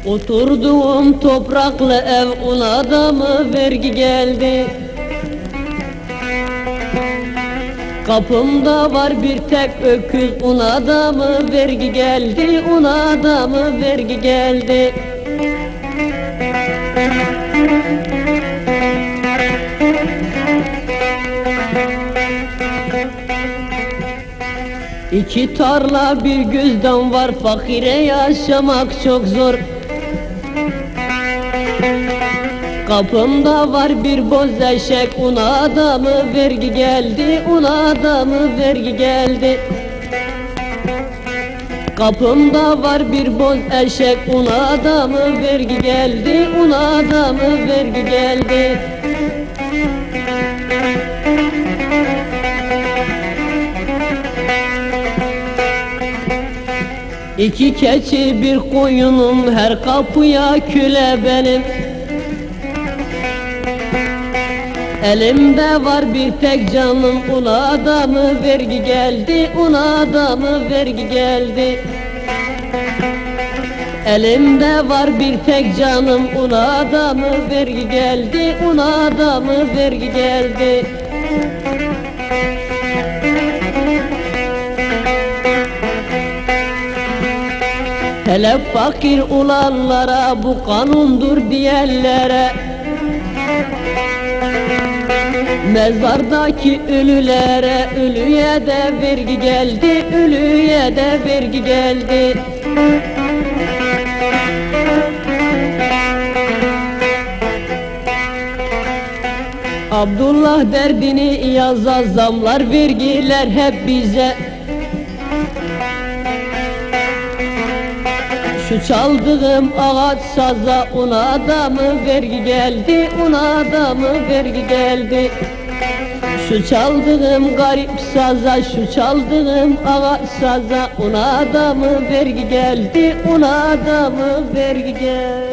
Oturduğum topraklı ev, ona da mı vergi geldi? Kapımda var bir tek öküz, ona da mı vergi geldi? Ona da mı vergi geldi? İki tarla bir güzdan var, fakire yaşamak çok zor. Kapımda var bir boz eşek, ona da mı vergi geldi? Ona da mı vergi geldi? Kapımda var bir boz eşek, ona da mı vergi geldi? Ona da mı vergi geldi? İki keçi bir koyunum, her kapıya küle benim. Elimde var bir tek canım, ona da mı vergi geldi? Ona da mı vergi geldi? Elimde var bir tek canım, ona da mı vergi geldi? Ona da mı vergi geldi? Hele fakir olanlara, bu kanundur diyenlere, mezardaki ölülere, ölüye de vergi geldi, ölüye de vergi geldi. Abdullah derdini yazar, zamlar vergiler hep bize. Şu çaldığım ağaç saza, ona da mı vergi geldi? Ona da mı vergi geldi? Şu çaldığım garip saza, şu çaldığım ağaç saza, ona da mı vergi geldi? Ona da mı vergi geldi?